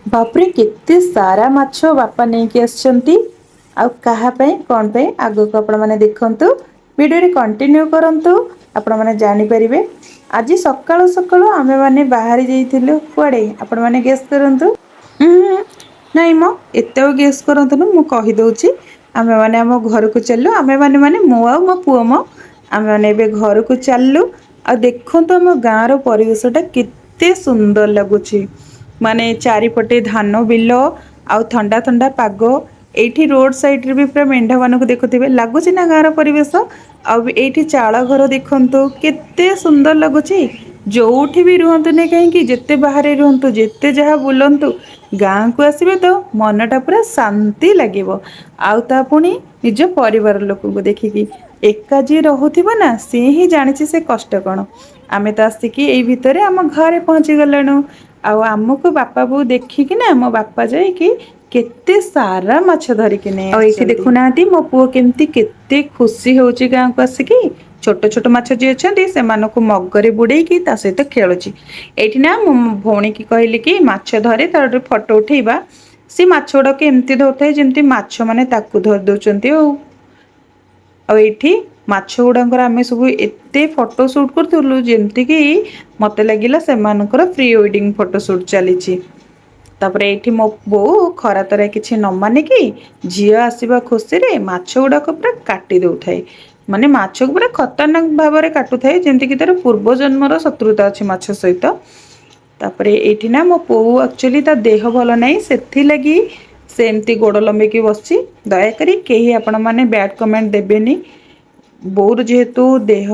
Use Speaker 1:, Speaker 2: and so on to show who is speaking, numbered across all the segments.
Speaker 1: ବାପରେ କେତେ ସାରା ମାଛ ବାପା ନେଇକି ଆସିଛନ୍ତି। ଆଉ କାହା ପାଇଁ କଣ ପାଇଁ ଆଗକୁ ଆପଣ ମାନେ ଦେଖନ୍ତୁ। ଭିଡିଓରେ କଣ୍ଟିନ୍ୟୁ କରନ୍ତୁ ଆପଣ ମାନେ ଜାଣିପାରିବେ। ଆଜି ସକାଳୁ ସକାଳୁ ଆମେ ମାନେ ବାହାରି ଯାଇଥିଲୁ କୁଆଡେ ଆପଣ ମାନେ ଗେସ୍ କରନ୍ତୁ। ନାଇଁ ମ ଏତେ ଆଉ ଗେସ୍ କରନ୍ତୁନି ମୁଁ କହିଦଉଛି। ଆମେ ମାନେ ଆମ ଘରକୁ ଚାଲିଲୁ ଆମେ ମାନେ ମୁଁ ଆଉ ମୋ ପୁଅ ମ ଆମେ ମାନେ ଏବେ ଘରକୁ ଚାଲିଲୁ। ଆଉ ଦେଖନ୍ତୁ ଆମ ଗାଁ ର ପରିବେଶ ଟା କେତେ ସୁନ୍ଦର ଲାଗୁଛି। ମାନେ ଚାରିପଟେ ଧାନ ବିଲ ଆଉ ଥଣ୍ଡା ଥଣ୍ଡା ପାଗ। ଏଇଠି ରୋଡ ସାଇଡ ରେ ବି ପୁରା ମେଣ୍ଢା ମାନଙ୍କୁ ଦେଖୁଥିବେ ଲାଗୁଛି ନା ଗାଁର ପରିବେଶ। ଆଉ ଏଇଠି ଚାଳ ଘର ଦେଖନ୍ତୁ କେତେ ସୁନ୍ଦର ଲାଗୁଛି। ଯୋଉଠି ବି ରୁହନ୍ତୁନି କାହିଁକି ଯେତେ ବାହାରେ ରୁହନ୍ତୁ ଯେତେ ଯାହା ବୁଲନ୍ତୁ ଗାଁକୁ ଆସିବେ ତ ମନ ଟା ପୁରା ଶାନ୍ତି ଲାଗିବ। ଆଉ ତା ପୁଣି ନିଜ ପରିବାର ଲୋକଙ୍କୁ ଦେଖିକି। ଏକା ଯିଏ ରହୁଥିବ ନା ସିଏ ହିଁ ଜାଣିଛି ସେ କଷ୍ଟ କଣ। ଆମେ ତ ଆସିକି ଏଇ ଭିତରେ ଆମ ଘରେ ପହଞ୍ଚି ଗଲେଣି। ଆଉ ଆମକୁ ବାପା ବୋଉ ଦେଖିକି ନା ମୋ ବାପା ଯାଇକି କେତେ ସାରା ମାଛ ଧରିକି ନେଇ ଆଉ ଏଇଠି ଦେଖୁନାହାନ୍ତି ମୋ ପୁଅ କେମିତି କେତେ ଖୁସି ହଉଛି ଗାଁକୁ ଆସିକି। ଛୋଟ ଛୋଟ ମାଛ ଯିଏ ଅଛନ୍ତି ସେମାନଙ୍କୁ ମଗରେ ବୁଡେଇକି ତା ସହିତ ଖେଳୁଛି। ଏଇଠି ନା ମୁଁ ଭଉଣୀ କି କହିଲି କି ମାଛ ଧରେ ତାର ଗୋଟେ ଫଟୋ ଉଠେଇବା। ସେ ମାଛ ଗୁଡାକ ଏମିତି ଧରୁଥାଏ ଯେମିତି ମାଛ ମାନେ ତାକୁ ଧରି ଦଉଛନ୍ତି ଆଉ। ଆଉ ଏଇଠି ମାଛ ଗୁଡାଙ୍କର ଆମେ ସବୁ ଏତେ ଫଟୋ ସୁଟ କରୁଥିଲୁ ଯେମିତି କିି ମତେ ଲାଗିଲା ସେମାନଙ୍କର ପ୍ରି ୱେଡିଙ୍ଗ ଫଟୋ ସୁଟ ଚାଲିଛି। ତାପରେ ଏଇଠି ମୋ ବୋଉ ଖରା ତରା କିଛି ନ ମାନିକି ଝିଅ ଆସିବା ଖୁସିରେ ମାଛ ଗୁଡାକ ପୁରା କାଟି ଦଉଥାଏ। ମାନେ ମାଛକୁ ପୁରା ଖତରନାକ ଭାବରେ କାଟୁଥାଏ ଯେମିତି କିି ତାର ପୂର୍ବ ଜନ୍ମର ଶତ୍ରୁତା ଅଛି ମାଛ ସହିତ। ତାପରେ ଏଇଠି ନା ମୋ ବୋଉ ଆକ୍ଚୁଆଲି ତା ଦେହ ଭଲ ନାହିଁ ସେଥିଲାଗି ସେ ଏମିତି ଗୋଡ ଲମ୍ବେଇକି ବସିଛି ଦୟାକରି କେହି ଆପଣ ମାନେ ବ୍ୟାଡ କମେଣ୍ଟ ଦେବେନି। ବୋଉର ଯେହେତୁ ଦେହ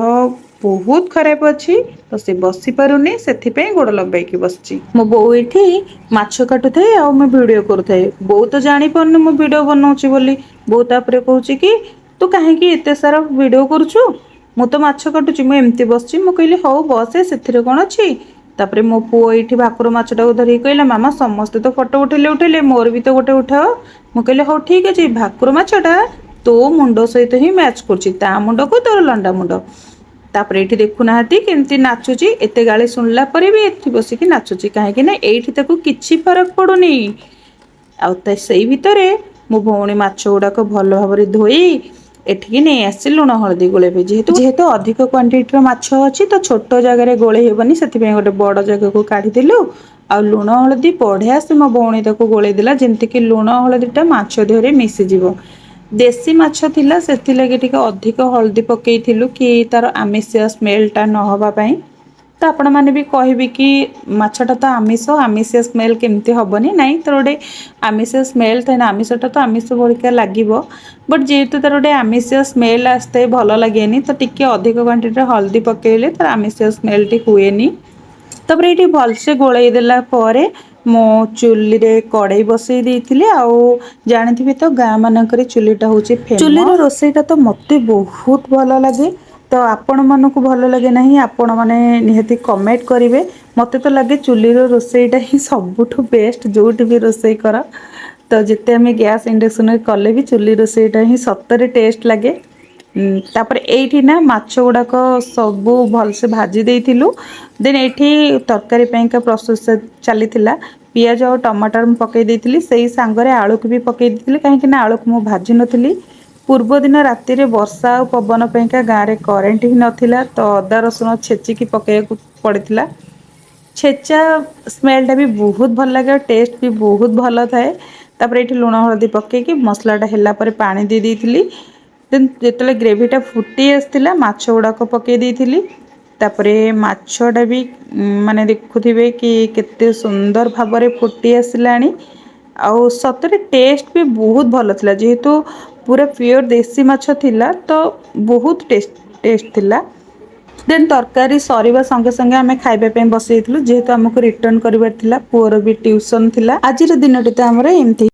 Speaker 1: ବହୁତ ଖରାପ ଅଛି ତ ସେ ବସି ପାରୁନି ସେଥିପାଇଁ ଗୋଡ ଲମ୍ବେଇକି ବସିଛି। ମୋ ବୋଉ ଏଇଠି ମାଛ କାଟୁଥାଏ ଆଉ ମୁଁ ଭିଡିଓ କରୁଥାଏ ବୋଉ ତ ଜାଣି ପାରୁନି ମୁଁ ଭିଡିଓ ବନଉଛି ବୋଲି। ବୋଉ ତାପରେ କହୁଛି କି ତୁ କାହିଁକି ଏତେ ସାରା ଭିଡିଓ କରୁଛୁ। ମୁଁ ତ ମାଛ କାଟୁଛି ମୁଁ ଏମିତି ବସିଛି ମୁଁ କହିଲି ହଉ ବସେ ସେଥିରେ କଣ ଅଛି। ତାପରେ ମୋ ପୁଅ ଏଇଠି ଭାକୁର ମାଛ ଟାକୁ ଧରିକି କହିଲା ମାମା ସମସ୍ତେ ତ ଫଟୋ ଉଠେଇଲେ ମୋର ବି ତ ଗୋଟେ ଉଠାଅ। ମୁଁ କହିଲି ହଉ ଠିକ ଅଛି ଭାକୁର ମାଛ ଟା ତୋ ମୁଣ୍ଡ ସହିତ ହିଁ ମ୍ୟାଚ କରୁଛି ତା ମୁଣ୍ଡକୁ ତୋର ଲଣ୍ଡା ମୁଣ୍ଡ। ତାପରେ ଏଇଠି ଦେଖୁନାହାନ୍ତି କେମିତି ନାଚୁଛି ଏତେ ଗାଳି ଶୁଣିଲା ପରେ ବି ଏଠି ବସିକି ନାଚୁଛି କାହିଁକି ନା ଏଇଠି ତାକୁ କିଛି ଫରକ ପଡୁନି। ଆଉ ତ ସେଇ ଭିତରେ ମୋ ଭଉଣୀ ମାଛ ଗୁଡାକ ଭଲ ଭାବରେ ଧୋଇ ଏଠିକି ନେଇ ଆସିଛି ଲୁଣ ହଳଦୀ ଗୋଳେଇବା ଯେହେତୁ ଅଧିକ କ୍ୱାଣ୍ଟିଟିର ମାଛ ଅଛି ତ ଛୋଟ ଜାଗାରେ ଗୋଳେଇ ହେବନି ସେଥିପାଇଁ ଗୋଟେ ବଡ ଜାଗାକୁ କାଢିଦେଲୁ। ଆଉ ଲୁଣ ହଳଦୀ ବଢିଆ ସେ ମୋ ଭଉଣୀ ତାକୁ ଗୋଳେଇ ଦେଲା ଯେମିତି କିି ଲୁଣ ହଳଦୀ ଟା ମାଛ ଦେହରେ ମିଶିଯିବ। ଦେଶୀ ମାଛ ଥିଲା ସେଥିଲାଗି ଟିକେ ଅଧିକ ହଳଦୀ ପକେଇଥିଲୁ କି ତାର ଆମିଷିଆ ସ୍ମେଲ ଟା ନହବା ପାଇଁ। ତ ଆପଣ ମାନେ ବି କହିବେ କି ମାଛଟା ତ ଆମିଷ ସ୍ମେଲ କେମିତି ହବନି ନାଇଁ ତୋର ଗୋଟେ ଆମିଷ ସ୍ମେଲ ଥାଏ ନା ଆମିଷଟା ତ ଆମିଷ ଭଳିକା ଲାଗିବ। ବଟ୍ ଯେହେତୁ ତାର ଗୋଟେ ଆମିଷ ସ୍ମେଲ ଆସିଥାଏ ଭଲ ଲାଗେନି ତ ଟିକେ ଅଧିକ କ୍ୱାଣ୍ଟିଟିର ହଳଦୀ ପକେଇଲେ ତାର ଆମିଷ ସ୍ମେଲଟି ହୁଏନି। ତାପରେ ଏଇଠି ଭଲସେ ଗୋଳେଇ ଦେଲା ପରେ ମୁଁ ଚୁଲିରେ କଡେଇ ବସେଇ ଦେଇଥିଲି ଆଉ ଜାଣିଥିବେ ତ ଗାଁ ମାନଙ୍କରେ ଚୁଲିଟା ହଉଛି ଫେମସ ଚୁଲିର ରୋଷେଇଟା ତ ମତେ ବହୁତ ଭଲ ଲାଗେ। ତ ଆପଣ ମାନଙ୍କୁ ଭଲ ଲାଗେ ନାହିଁ ଆପଣ ମାନେ ନିହାତି କମେଣ୍ଟ କରିବେ। ମତେ ତ ଲାଗେ ଚୁଲିର ରୋଷେଇଟା ହିଁ ସବୁଠୁ ବେଷ୍ଟ ଯୋଉଠି ବି ରୋଷେଇ କର। ତ ଯେତେ ଆମେ ଗ୍ୟାସ ଇଣ୍ଡକ୍ସନରେ କଲେ ବି ଚୁଲି ରୋଷେଇଟା ହିଁ ସତରେ ଟେଷ୍ଟ ଲାଗେ। ତାପରେ ଏଇଠି ନା ମାଛ ଗୁଡାକ ସବୁ ଭଲସେ ଭାଜି ଦେଇଥିଲୁ। ଦେନ୍ ଏଇଠି ତରକାରୀ ପାଇଁକା ପ୍ରୋସେସ ଚାଲିଥିଲା। ପିଆଜ ଆଉ ଟମାଟର ମୁଁ ପକେଇ ଦେଇଥିଲି ସେଇ ସାଙ୍ଗରେ ଆଳୁକୁ ବି ପକେଇ ଦେଇଥିଲି କାହିଁକି ନା ଆଳୁକୁ ମୁଁ ଭାଜି ନଥିଲି। ପୂର୍ବ ଦିନ ରାତିରେ ବର୍ଷା ଆଉ ପବନ ପାଇଁକା ଗାଁରେ କରେଣ୍ଟ ହିଁ ନଥିଲା ତ ଅଦା ରସୁଣ ଛେଚିକି ପକେଇବାକୁ ପଡ଼ିଥିଲା। ଛେଚା ସ୍ମେଲ ଟା ବି ବହୁତ ଭଲ ଲାଗେ ଆଉ ଟେଷ୍ଟ ବି ବହୁତ ଭଲ ଥାଏ। ତାପରେ ଏଇଠି ଲୁଣ ହଳଦୀ ପକେଇକି ମସଲାଟା ହେଲା ପରେ ପାଣି ଦେଇ ଦେଇଥିଲି। ଦେନ୍ ଯେତେବେଳେ ଗ୍ରେଭିଟା ଫୁଟି ଆସିଥିଲା ମାଛ ଗୁଡ଼ାକ ପକେଇ ଦେଇଥିଲି। ତାପରେ ମାଛଟା ବି ମାନେ ଦେଖୁଥିବେ କି କେତେ ସୁନ୍ଦର ଭାବରେ ଫୁଟି ଆସିଲାଣି। ଆଉ ସତରେ ଟେଷ୍ଟ ବି ବହୁତ ଭଲ ଥିଲା ଯେହେତୁ ପୁରା ପିଓର ଦେଶୀ ମାଛ ଥିଲା ତ ବହୁତ ଟେଷ୍ଟ ଥିଲା। ଦେନ୍ ତରକାରୀ ସରିବା ସଙ୍ଗେ ସଙ୍ଗେ ଆମେ ଖାଇବା ପାଇଁ ବସେଇଥିଲୁ ଯେହେତୁ ଆମକୁ ରିଟର୍ଣ କରିବାର ଥିଲା। ପୁଅର ବି ଟିଉସନ ଥିଲା ଆଜିର ଦିନଟି ତ ଆମର ଏମିତି